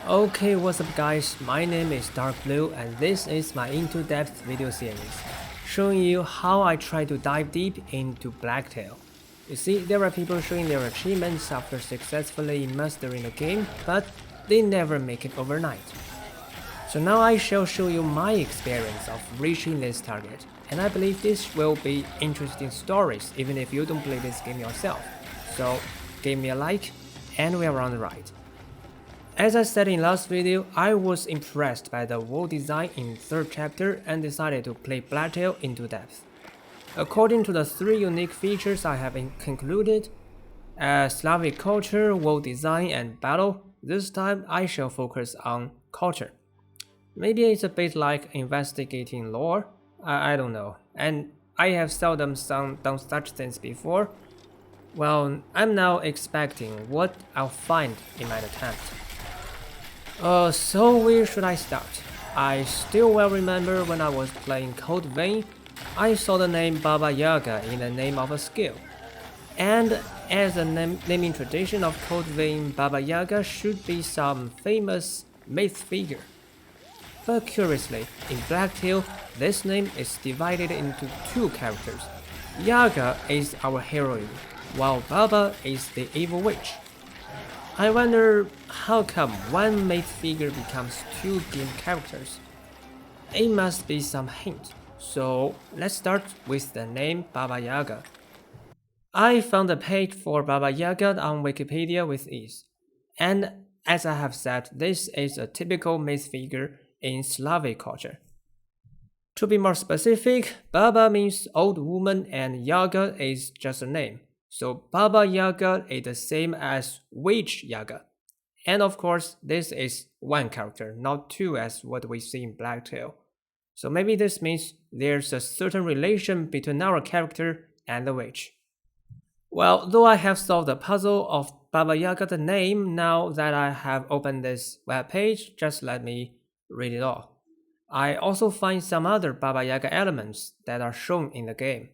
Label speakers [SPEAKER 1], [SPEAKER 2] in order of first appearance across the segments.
[SPEAKER 1] Okay, what's up guys, my name is Darkbblue and this is my Into Depth video series, showing you how I try to dive deep into Blacktail. You see, there are people showing their achievements after successfully mastering the game, but they never make it overnight. So now I shall show you my experience of reaching this target, and I believe this will be interesting stories even if you don't play this game yourself. So give me a like, and we are on the right. As I said in last video, I was impressed by the world design in 3rd chapter and decided to play Blacktail into depth. According to the 3 unique features I have concluded, Slavic culture, world design and battle, this time I shall focus on culture. Maybe it's a bit like investigating lore, I don't know, and I have seldom done such things before. Well, I'm now expecting what I'll find in my attempt. So where should I start? I still well remember when I was playing Code Vein, I saw the name Baba Yaga in the name of a skill. And as a naming tradition of Code Vein, Baba Yaga should be some famous myth figure. But curiously, in Blacktail, this name is divided into 2 characters. Yaga is our heroine, while Baba is the evil witch. I wonder how come one myth figure becomes 2 game characters. It must be some hint, so let's start with the name Baba Yaga. I found a page for Baba Yaga on Wikipedia with ease, and as I have said, this is a typical myth figure in Slavic culture. To be more specific, Baba means old woman and Yaga is just a name. So Baba Yaga is the same as Witch Yaga. And of course, this is 1 character, not 2 as what we see in Blacktail. So maybe this means there's a certain relation between our character and the witch. Well, though I have solved the puzzle of Baba Yaga the name, now that I have opened this webpage, just let me read it all. I also find some other Baba Yaga elements that are shown in the game.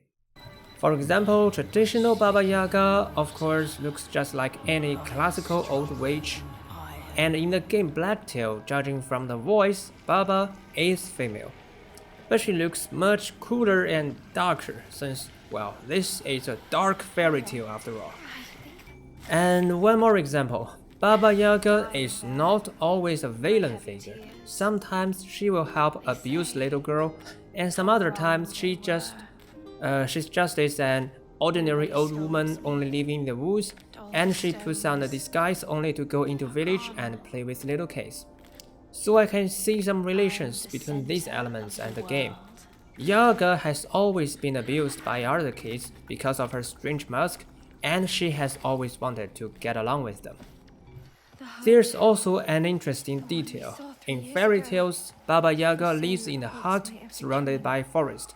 [SPEAKER 1] For example, traditional Baba Yaga, of course, looks just like any classical old witch. And in the game Blacktail, judging from the voice, Baba is female. But she looks much cooler and darker since, well, this is a dark fairy tale after all. And one more example, Baba Yaga is not always a villain figure. Sometimes she will help abuse little girl, and some other times she's just an ordinary old woman only living in the woods, and she puts on a disguise only to go into village and play with little kids. So I can see some relations between these elements and the game. Yaga has always been abused by other kids because of her strange mask, and she has always wanted to get along with them. There's also an interesting detail. In fairy tales, Baba Yaga lives in a hut surrounded by forest,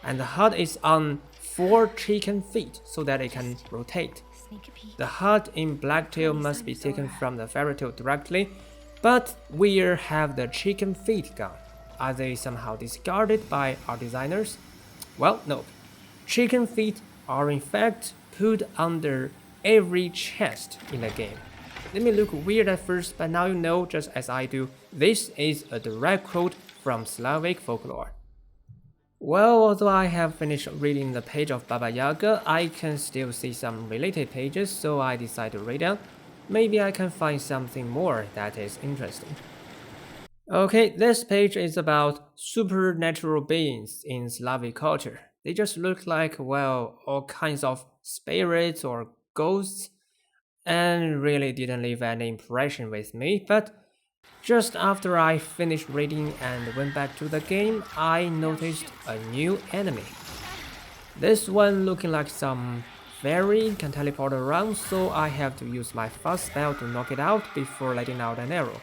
[SPEAKER 1] and the hut is on 4 chicken feet so that it can rotate. The hut in Blacktail must be taken from the fairy tale directly, but where have the chicken feet gone? Are they somehow discarded by our designers? Well, no. Chicken feet are in fact put under every chest in the game. It may look weird at first, but now you know, just as I do, this is a direct quote from Slavic folklore. Well, although I have finished reading the page of Baba Yaga, I can still see some related pages, so I decided to read them. Maybe I can find something more that is interesting. Okay, this page is about supernatural beings in Slavic culture. They just look like, well, all kinds of spirits or ghosts, and really didn't leave any impression with me, but just after I finished reading and went back to the game, I noticed a new enemy. This one looking like some fairy can teleport around, so I have to use my fast spell to knock it out before letting out an arrow.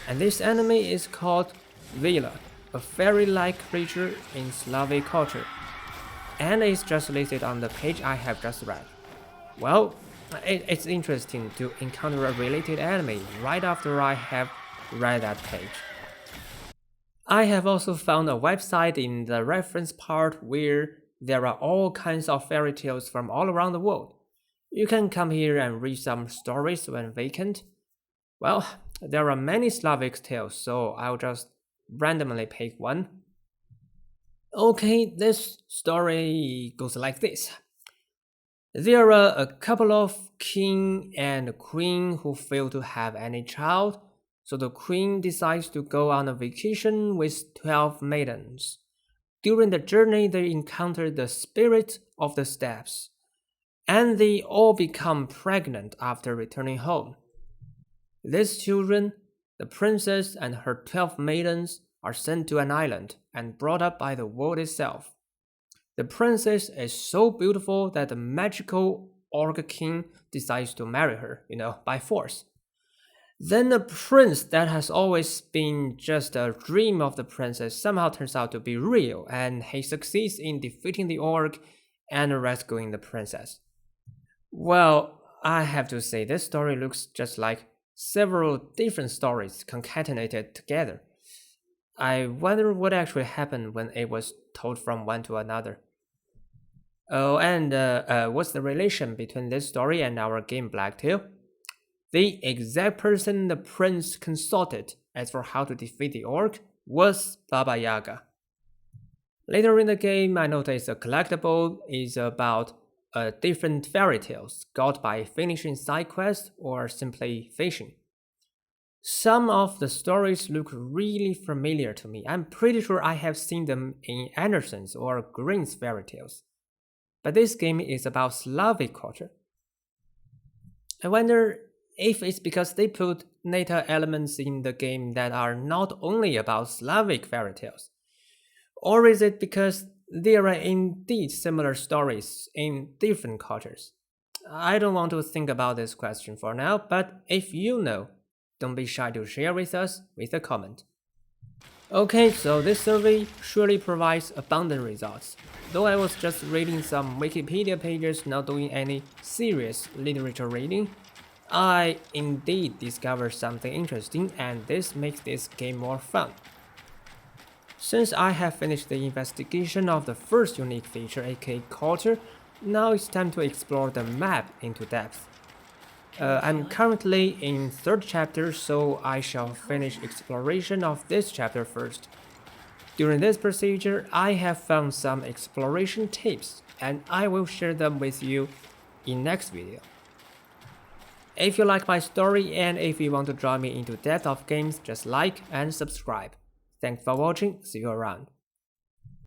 [SPEAKER 1] And this enemy is called Vila, a fairy-like creature in Slavic culture, and it's just listed on the page I have just read. Well, it's interesting to encounter a related enemy right after I have read that page. I have also found a website in the reference part where there are all kinds of fairy tales from all around the world. You can come here and read some stories when vacant. Well, There are many Slavic tales, so I'll just randomly pick one. Okay, this story goes like this. There are a couple of king and queen who fail to have any child, so the queen decides to go on a vacation with 12 maidens. During the journey, they encounter the spirit of the steppes, and they all become pregnant after returning home. These children, the princess and her 12 maidens, are sent to an island and brought up by the world itself. The princess is so beautiful that the magical Orc King decides to marry her, by force. Then the prince that has always been just a dream of the princess somehow turns out to be real, and he succeeds in defeating the orc and rescuing the princess. Well, I have to say this story looks just like several different stories concatenated together. I wonder what actually happened when it was told from one to another. Oh, and what's the relation between this story and our game Blacktail? The exact person the prince consulted as for how to defeat the orc was Baba Yaga. Later in the game, I noticed a collectible is about different fairy tales got by finishing side quests or simply fishing. Some of the stories look really familiar to me. I'm pretty sure I have seen them in Anderson's or Green's fairy tales. But this game is about Slavic culture. I wonder if it's because they put meta elements in the game that are not only about Slavic fairy tales, or is it because there are indeed similar stories in different cultures? I don't want to think about this question for now, but if you know, don't be shy to share with us with a comment. Okay, so this survey surely provides abundant results. Though I was just reading some Wikipedia pages, not doing any serious literature reading, I indeed discovered something interesting, and this makes this game more fun. Since I have finished the investigation of the first unique feature, aka culture, now it's time to explore the map into depth. I'm currently in 3rd chapter, so I shall finish exploration of this chapter first. During this procedure, I have found some exploration tips, and I will share them with you in next video. If you like my story and if you want to draw me into depth of games, just like and subscribe. Thanks for watching, see you around.